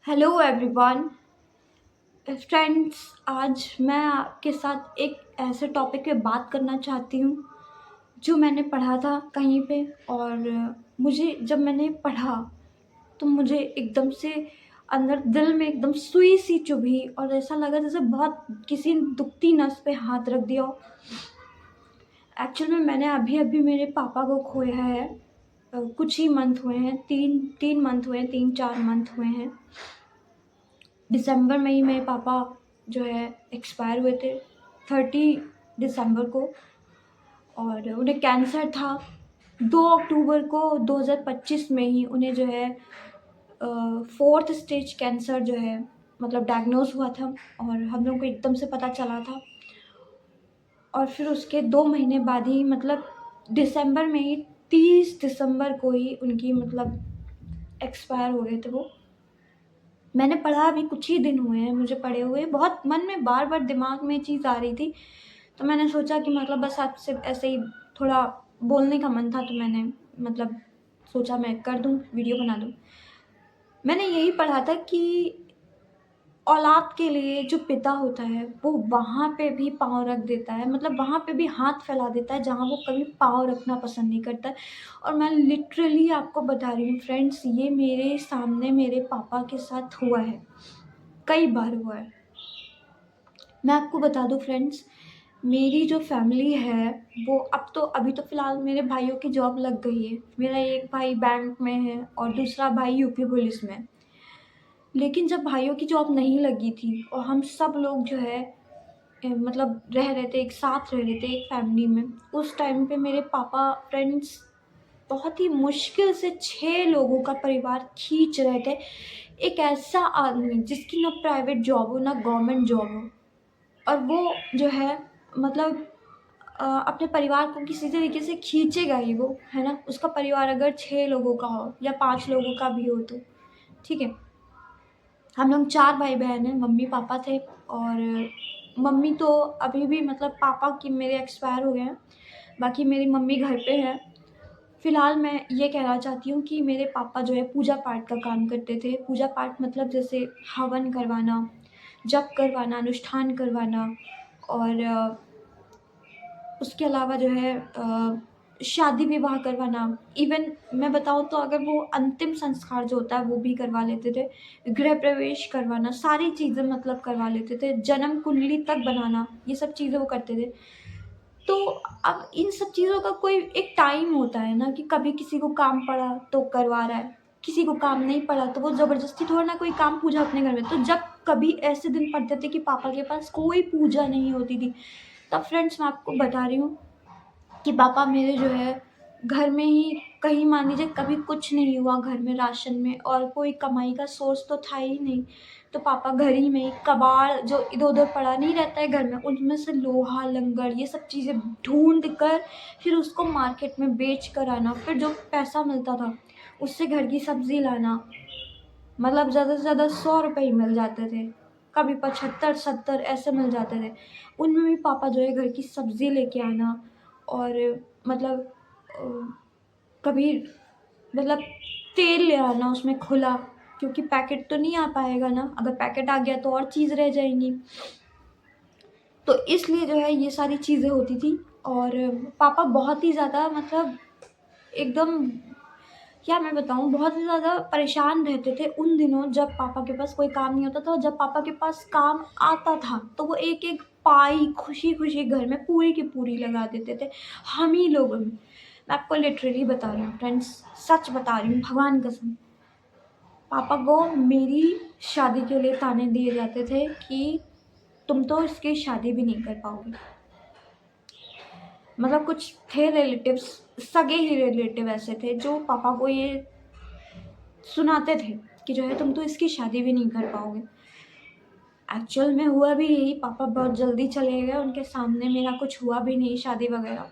Hello everyone friends. आज मैं आपके साथ एक ऐसे टॉपिक पे बात करना चाहती हूँ जो मैंने पढ़ा था कहीं पे। और मुझे जब मैंने पढ़ा तो मुझे एकदम से अंदर दिल में एकदम सुई सी चुभी और ऐसा लगा जैसे बहुत किसी दुखती नस पे हाथ रख दिया हो। एक्चुअल में मैंने अभी अभी मेरे पापा को खोया है। कुछ ही मंथ हुए हैं, तीन तीन मंथ हुए हैं, 3-4 मंथ हुए हैं। दिसंबर में ही मेरे पापा जो है एक्सपायर हुए थे, 30 दिसंबर को। और उन्हें कैंसर था। 2 अक्टूबर को 2025 में ही उन्हें जो है 4th स्टेज कैंसर जो है मतलब डायग्नोज हुआ था। और हम लोग को एकदम से पता चला था। और फिर उसके 2 महीने बाद ही मतलब दिसंबर में ही 30 दिसंबर को ही उनकी मतलब एक्सपायर हो गए थे वो। मैंने पढ़ा, अभी कुछ ही दिन हुए हैं मुझे पढ़े हुए, बहुत मन में बार बार दिमाग में चीज़ आ रही थी। तो मैंने सोचा कि मतलब बस आपसे ऐसे ही थोड़ा बोलने का मन था, तो मैंने मतलब सोचा मैं कर दूं, वीडियो बना दूं। मैंने यही पढ़ा था कि औलाद के लिए जो पिता होता है वो वहाँ पे भी पाँव रख देता है, मतलब वहाँ पे भी हाथ फैला देता है जहाँ वो कभी पाँव रखना पसंद नहीं करता है। और मैं लिटरली आपको बता रही हूँ फ्रेंड्स, ये मेरे सामने मेरे पापा के साथ हुआ है, कई बार हुआ है। मैं आपको बता दूं फ्रेंड्स, मेरी जो फैमिली है वो अब तो अभी तो फ़िलहाल मेरे भाइयों की जॉब लग गई है। मेरा एक भाई बैंक में है और दूसरा भाई यूपी पुलिस में। लेकिन जब भाइयों की जॉब नहीं लगी थी और हम सब लोग जो है मतलब रह रहे थे, एक साथ रह रहे थे एक फैमिली में, उस टाइम पे मेरे पापा फ्रेंड्स बहुत ही मुश्किल से 6 लोगों का परिवार खींच रहे थे। एक ऐसा आदमी जिसकी ना प्राइवेट जॉब हो ना गवर्नमेंट जॉब हो, और वो जो है मतलब अपने परिवार को किसी तरीके से खींचेगा ही वो, है ना। उसका परिवार अगर 6 लोगों का हो या 5 लोगों का भी हो तो ठीक है। हम लोग 4 भाई बहन हैं, मम्मी पापा थे। और मम्मी तो अभी भी मतलब पापा की मेरे एक्सपायर हो गए हैं, बाकी मेरी मम्मी घर पे है। फिलहाल मैं ये कहना चाहती हूँ कि मेरे पापा जो है पूजा पाठ का काम करते थे। पूजा पाठ मतलब जैसे हवन करवाना, जप करवाना, अनुष्ठान करवाना। और उसके अलावा जो है शादी विवाह करवाना। इवन मैं बताऊँ तो अगर वो अंतिम संस्कार जो होता है वो भी करवा लेते थे। गृह प्रवेश करवाना, सारी चीज़ें मतलब करवा लेते थे। जन्म कुंडली तक बनाना, ये सब चीज़ें वो करते थे। तो अब इन सब चीज़ों का कोई एक टाइम होता है ना, कि कभी किसी को काम पड़ा तो करवा रहा है, किसी को काम नहीं पड़ा तो वो ज़बरदस्ती थोड़ा ना कोई काम पूजा अपने घर में। तो जब कभी ऐसे दिन पड़ते थे कि पापा के पास कोई पूजा नहीं होती थी, तब फ्रेंड्स मैं आपको बता रही हूँ कि पापा मेरे जो है घर में ही, कहीं मान लीजिए कभी कुछ नहीं हुआ घर में राशन में और कोई कमाई का सोर्स तो था ही नहीं, तो पापा घर ही में ही कबाड़ जो इधर उधर पड़ा नहीं रहता है घर में, उनमें से लोहा लंगड़ ये सब चीज़ें ढूंढ कर फिर उसको मार्केट में बेच कर आना, फिर जो पैसा मिलता था उससे घर की सब्जी लाना। मतलब ज़्यादा से ज़्यादा 100 रुपये ही मिल जाते थे, कभी 75-70 ऐसे मिल जाते थे। उनमें भी पापा जो है घर की सब्ज़ी लेके आना। और मतलब अ, कभी मतलब तेल ले आना उसमें खुला, क्योंकि पैकेट तो नहीं आ पाएगा ना, अगर पैकेट आ गया तो और चीज़ रह जाएंगी। तो इसलिए जो है ये सारी चीज़ें होती थी। और पापा बहुत ही ज़्यादा मतलब एकदम, क्या मैं बताऊँ, बहुत ही ज़्यादा परेशान रहते थे उन दिनों जब पापा के पास कोई काम नहीं होता था। और जब पापा के पास काम आता था तो वो एक एक पाई खुशी खुशी घर में पूरी की पूरी लगा देते थे हम ही लोगों में। मैं आपको लिटरली बता रही हूँ फ्रेंड्स, सच बता रही हूँ भगवान कसम। पापा को मेरी शादी के लिए ताने दिए जाते थे कि तुम तो इसकी शादी भी नहीं कर पाओगे। मतलब कुछ थे रिलेटिव्स, सगे ही रिलेटिव ऐसे थे जो पापा को ये सुनाते थे कि जो है तुम तो इसकी शादी भी नहीं कर पाओगे। एक्चुअल में हुआ भी यही, पापा बहुत जल्दी चले गए, उनके सामने मेरा कुछ हुआ भी नहीं शादी वगैरह।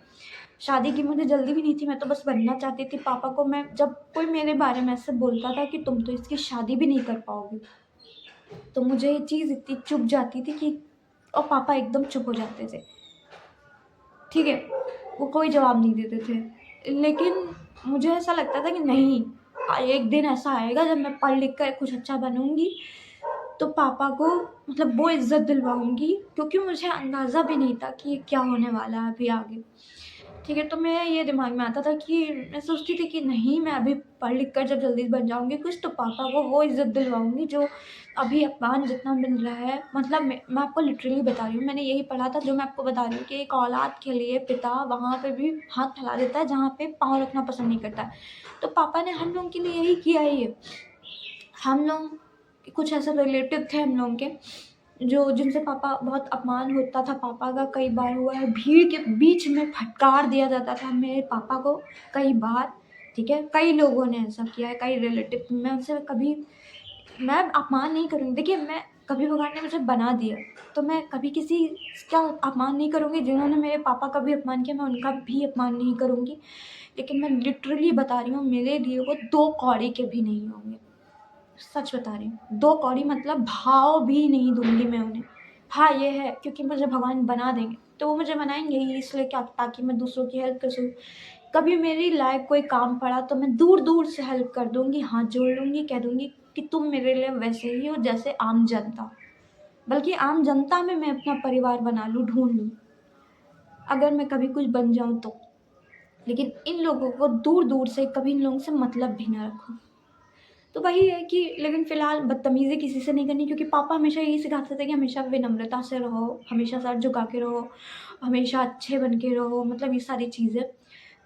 शादी की मुझे जल्दी भी नहीं थी, मैं तो बस बनना चाहती थी। पापा को मैं जब कोई मेरे बारे में ऐसे बोलता था कि तुम तो इसकी शादी भी नहीं कर पाओगे, तो मुझे ये चीज़ इतनी चुभ जाती थी कि, और पापा एकदम चुप हो जाते थे, ठीक है, वो कोई जवाब नहीं देते थे। लेकिन मुझे ऐसा लगता था कि नहीं, एक दिन ऐसा आएगा जब मैं पढ़ लिख कर कुछ अच्छा बनूँगी तो पापा को मतलब वो इज़्ज़त दिलवाऊँगी, क्योंकि मुझे अंदाज़ा भी नहीं था कि ये क्या होने वाला है अभी आगे। ठीक है, तो मेरा ये दिमाग में आता था कि मैं सोचती थी कि नहीं, मैं अभी पढ़ लिख कर जब जल्दी बन जाऊँगी कुछ तो पापा को वो इज़्ज़त दिलवाऊँगी जो अभी अपमान जितना मिल रहा है। मतलब मैं आपको लिटरली बता रही हूँ, मैंने यही पढ़ा था जो मैं आपको बता रही हूँ कि एक औलाद के लिए पिता वहाँ पे भी हाथ फैला देता है जहाँ पे पाँव रखना पसंद नहीं करता है। तो पापा ने हम लोगों के लिए यही किया है ये। हम लोग कुछ ऐसे रिलेटिव थे हम लोगों के जो जिनसे पापा बहुत अपमान होता था पापा का। कई बार हुआ है भीड़ के बीच में फटकार दिया जाता था मेरे पापा को कई बार। ठीक है, कई लोगों ने ऐसा किया है, कई रिलेटिव। मैं उनसे कभी मैं अपमान नहीं करूँगी। देखिए, मैं कभी भगवान ने मुझे बना दिया तो मैं कभी किसी का अपमान नहीं करूँगी। जिन्होंने मेरे पापा का भी अपमान किया मैं उनका भी अपमान नहीं करूँगी। लेकिन मैं लिटरली बता रही हूँ, मेरे लिए वो 2 कौड़ी के भी नहीं होंगे। सच बता रही हूँ, 2 कौड़ी मतलब भाव भी नहीं दूँगी मैं उन्हें। हाँ, ये है क्योंकि मुझे भगवान बना देंगे, तो वो मुझे बनाएँगे ही इसलिए क्या, ताकि मैं दूसरों की हेल्प कर सकूँ। कभी मेरी लायक कोई काम पड़ा तो मैं दूर-दूर से हेल्प कर दूँगी, हाथ जोड़ लूँगी, कह दूँगी कि तुम मेरे लिए वैसे ही हो जैसे आम जनता। बल्कि आम जनता में मैं अपना परिवार बना लूँ, ढूँढ लूँ, अगर मैं कभी कुछ बन जाऊँ तो। लेकिन इन लोगों को दूर-दूर से कभी इन लोगों से मतलब भी ना रखूँ। तो वही है कि लेकिन फ़िलहाल बदतमीज़ी किसी से नहीं करनी, क्योंकि पापा हमेशा यही सिखाते थे कि हमेशा विनम्रता से रहो, हमेशा सर झुका के रहो, हमेशा अच्छे बन के रहो, मतलब ये सारी चीज़ें।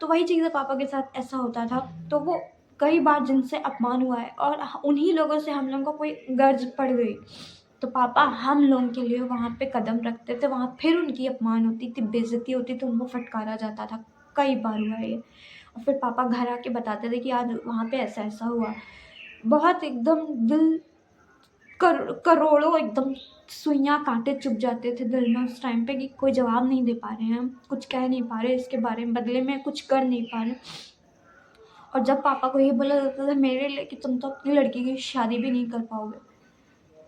तो वही चीज़ें पापा के साथ ऐसा होता था। तो वो कई बार जिनसे अपमान हुआ है और उन्हीं लोगों से हम लोगों को कोई गर्ज पड़ गई, तो पापा हम लोगों के लिए वहाँ पे कदम रखते थे, वहाँ फिर उनकी अपमान होती थी, बेइज़्ज़ती होती थी, उनको फटकारा जाता था। कई बार हुआ है ये। और फिर पापा घर आके बताते थे कि आज वहाँ पे ऐसा-ऐसा हुआ। बहुत एकदम दिल करोड़ों एकदम सुइयाँ काँटे चुभ जाते थे दिल में उस टाइम पे कि कोई जवाब नहीं दे पा रहे हैं हम, कुछ कह नहीं पा रहे इसके बारे में, बदले में कुछ कर नहीं पा रहे। और जब पापा को ये बोला जाता था मेरे लिए कि तुम तो अपनी लड़की की शादी भी नहीं कर पाओगे,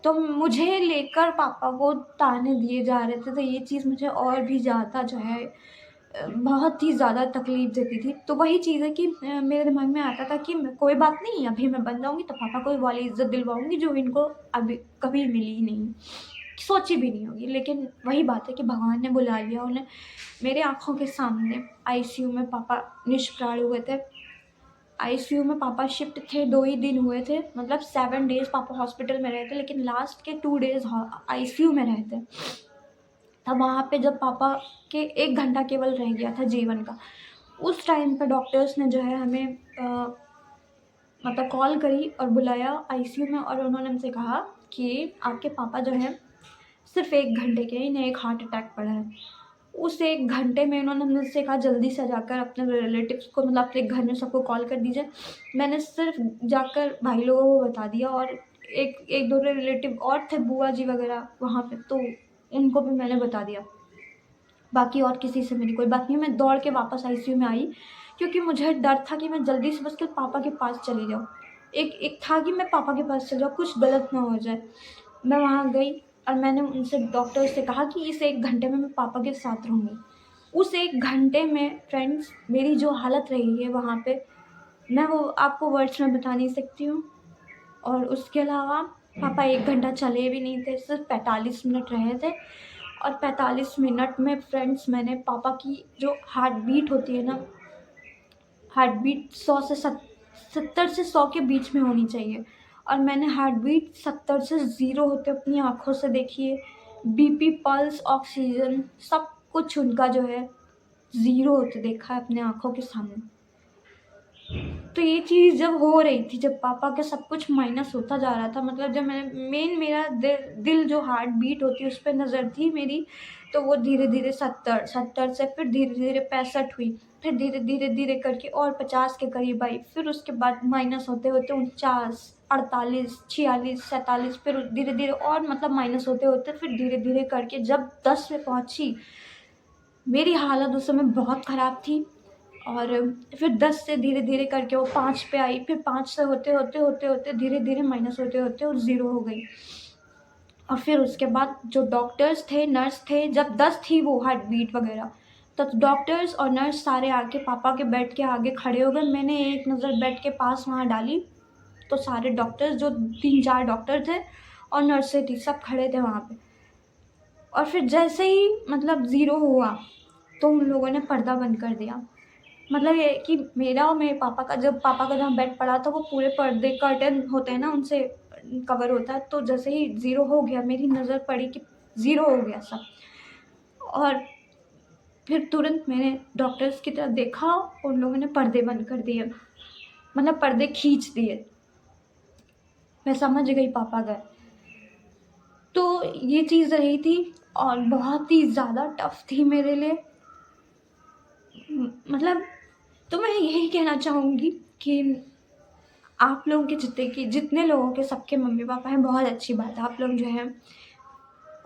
तो मुझे लेकर पापा को ताने दिए जा रहे थे, तो ये चीज़ मुझे और भी ज़्यादा जो है बहुत ही ज़्यादा तकलीफ़ देती थी। तो वही चीज़ है कि मेरे दिमाग में आता था कि कोई बात नहीं, अभी मैं बन जाऊँगी तो पापा को वो वाली इज़्ज़त दिलवाऊँगी जो इनको अभी कभी मिली ही नहीं, सोची भी नहीं होगी। लेकिन वही बात है कि भगवान ने बुला लिया उन्हें। मेरे आँखों के सामने आईसीयू में पापा निष्प्राण हुए थे। आईसीयू में पापा शिफ्ट थे, 2 ही दिन हुए थे, मतलब 7 डेज़ पापा हॉस्पिटल में रहे थे, लेकिन लास्ट के 2 डेज़ आईसीयू में रहे थे। तब वहाँ पे जब पापा के 1 घंटा केवल रह गया था जीवन का, उस टाइम पे डॉक्टर्स ने जो है हमें मतलब कॉल करी और बुलाया आईसीयू में, और उन्होंने हमसे कहा कि आपके पापा जो हैं सिर्फ़ 1 घंटे के, इन्हें एक हार्ट अटैक पड़ा है। उस 1 घंटे में उन्होंने मुझसे कहा जल्दी से जाकर अपने रिलेटिव्स को, मतलब अपने घर में सबको कॉल कर दीजिए। मैंने सिर्फ़ जाकर भाई लोगों को बता दिया, और एक 1-2 रिलेटिव और थे, बुआ जी वग़ैरह वहाँ पे, तो उनको भी मैंने बता दिया। बाकी और किसी से मेरी कोई बात नहीं। मैं दौड़ के वापस आईसीयू में आई, क्योंकि मुझे डर था कि मैं जल्दी से बस के पापा के पास चली जाऊँ। एक एक था कि मैं पापा के पास चली जाऊँ, कुछ गलत ना हो जाए। मैं वहाँ गई और मैंने उनसे, डॉक्टर से कहा कि इस 1 घंटे में मैं पापा के साथ रहूँगी। उस 1 घंटे में फ्रेंड्स मेरी जो हालत रही है वहाँ पे, मैं वो आपको वर्ड्स में बता नहीं सकती हूँ। और उसके अलावा पापा 1 घंटा चले भी नहीं थे, सिर्फ़ 45 मिनट रहे थे। और 45 मिनट में फ्रेंड्स मैंने पापा की जो हार्ट बीट होती है ना, हार्ट बीट 100 से 70 से 100 के बीच में होनी चाहिए, और मैंने हार्ट बीट 70 से 0 होते अपनी आँखों से देखी है। बीपी, पल्स, ऑक्सीजन सब कुछ उनका जो है 0 होते देखा है अपने आँखों के सामने। तो ये चीज़ जब हो रही थी, जब पापा का सब कुछ माइनस होता जा रहा था, मतलब जब मैंने मेरा दिल जो हार्ट बीट होती है उस पे नज़र थी मेरी, तो वो धीरे-धीरे 70 से फिर धीरे-धीरे 65 हुई, फिर धीरे-धीरे करके और 50 के करीब आई, फिर उसके बाद माइनस होते-होते 49, 48, 46, 47, फिर धीरे-धीरे और मतलब माइनस होते-होते फिर धीरे-धीरे करके जब 10 पे पहुँची, मेरी हालत उस समय बहुत ख़राब थी। और फिर 10 से धीरे-धीरे करके वो 5 पे आई, फिर 5 से होते-होते धीरे-धीरे माइनस होते-होते वो 0 हो गई। और फिर उसके बाद जो डॉक्टर्स थे, नर्स थे, जब 10 थी वो हार्ट बीट वग़ैरह, तो डॉक्टर्स और नर्स सारे आके पापा के बेड के आगे खड़े हो गए। मैंने एक नज़र बेड के पास वहाँ डाली तो सारे डॉक्टर्स, जो 3-4 डॉक्टर थे और नर्सें थी, सब खड़े थे वहाँ पे। और फिर जैसे ही मतलब ज़ीरो हुआ तो उन लोगों ने पर्दा बंद कर दिया। मतलब ये कि मेरा और मेरे पापा का, जब पापा का जहाँ बेड पड़ा था वो पूरे पर्दे, कर्टन होते हैं ना, उनसे कवर होता है। तो जैसे ही ज़ीरो हो गया, मेरी नज़र पड़ी कि ज़ीरो हो गया सब, और फिर तुरंत मैंने डॉक्टर्स की तरफ देखा, उन लोगों ने पर्दे बंद कर दिए, मतलब पर्दे खींच दिए। मैं समझ गई पापा गए। तो ये चीज़ रही थी और बहुत ही ज़्यादा टफ थी मेरे लिए। मतलब तो मैं यही कहना चाहूँगी कि आप लोगों के जितने लोगों के सबके मम्मी पापा हैं, बहुत अच्छी बात है। आप लोग जो है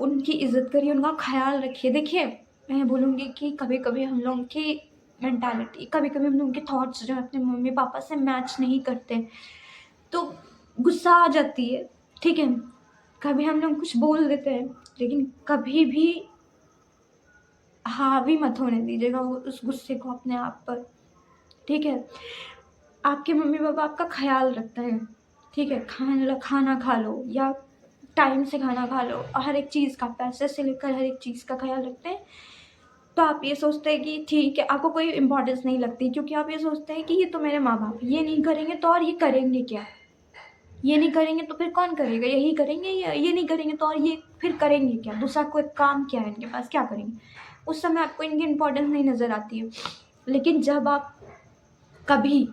उनकी इज़्ज़त करिए, उनका ख़्याल रखिए। देखिए, मैं बोलूँगी कि कभी-कभी हम लोगों की मेंटालिटी, कभी-कभी हम लोगों के थॉट्स जो है अपने मम्मी पापा से मैच नहीं करते, तो गुस्सा आ जाती है, ठीक है? कभी हम लोग कुछ बोल देते हैं, लेकिन कभी भी हावी मत होने दीजिएगा वो उस गुस्से को अपने आप पर, ठीक है? आपके मम्मी पापा आपका ख़्याल रखते हैं, ठीक है? खाना खा लो या टाइम से खाना खा लो, हर एक चीज़ का, पैसे से लेकर हर एक चीज़ का ख़्याल रखते हैं। तो आप ये सोचते हैं कि ठीक है, आपको कोई इम्पोर्टेंस नहीं लगती, क्योंकि आप ये सोचते हैं कि ये तो मेरे माँ-बाप, ये नहीं करेंगे तो और ये करेंगे क्या? ये नहीं करेंगे तो फिर कौन करेगा? यही करेंगे, या ये नहीं करेंगे तो और ये फिर करेंगे क्या? दूसरा कोई काम क्या है इनके पास, क्या करेंगे? उस समय आपको इनकी इम्पोर्टेंस नहीं नज़र आती है। लेकिन जब आप कभी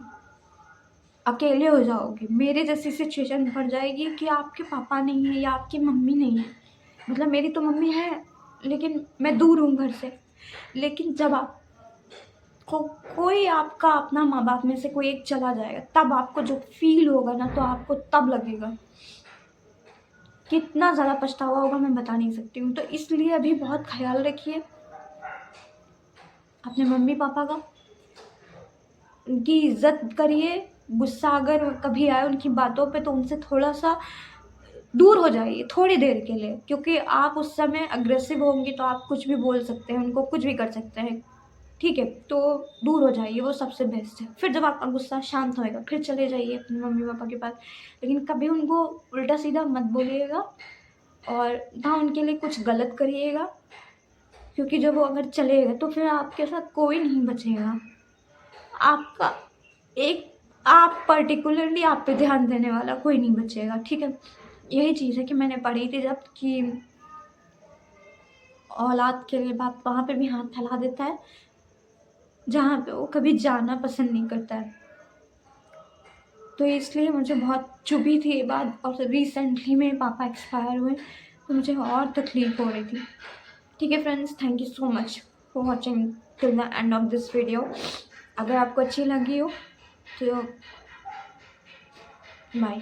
अकेले हो जाओगे, मेरे जैसी सिचुएशन पड़ जाएगी कि आपके पापा नहीं है या आपकी मम्मी नहीं है, मतलब मेरी तो मम्मी है लेकिन मैं दूर हूँ घर से। लेकिन जब आपको कोई आपका अपना माँ बाप में से कोई एक चला जाएगा, तब आपको जो फील होगा ना, तो आपको तब लगेगा, कितना ज़्यादा पछतावा होगा मैं बता नहीं सकती हूँ। तो इसलिए अभी बहुत ख्याल रखिए अपने मम्मी पापा का, उनकी इज़्ज़त करिए। गुस्सा अगर कभी आए उनकी बातों पे तो उनसे थोड़ा-सा दूर हो जाइए थोड़ी देर के लिए, क्योंकि आप उस समय अग्रेसिव होंगी तो आप कुछ भी बोल सकते हैं, उनको कुछ भी कर सकते हैं, ठीक है? तो दूर हो जाइए, वो सबसे बेस्ट है। फिर जब आपका गुस्सा शांत होएगा, फिर चले जाइए अपने मम्मी-पापा के पास। लेकिन कभी उनको उल्टा-सीधा मत बोलिएगा और ना उनके लिए कुछ गलत करिएगा, क्योंकि जब वो अगर चले गए तो फिर आपके साथ कोई नहीं बचेगा। आपका एक आप पर्टिकुलरली आप पे ध्यान देने वाला कोई नहीं बचेगा, ठीक है? यही चीज़ है कि मैंने पढ़ी थी जब कि औलाद के लिए बाप वहाँ पे भी हाथ फैला देता है, जहाँ पे वो कभी जाना पसंद नहीं करता है। तो इसलिए मुझे बहुत चुभी थी ये बात, और रिसेंटली मेरे पापा एक्सपायर हुए, तो मुझे और तकलीफ़ हो रही थी। ठीक है friends, thank you so much for watching till the end of this video. अगर आपको अच्छी लगी हो तो बाय।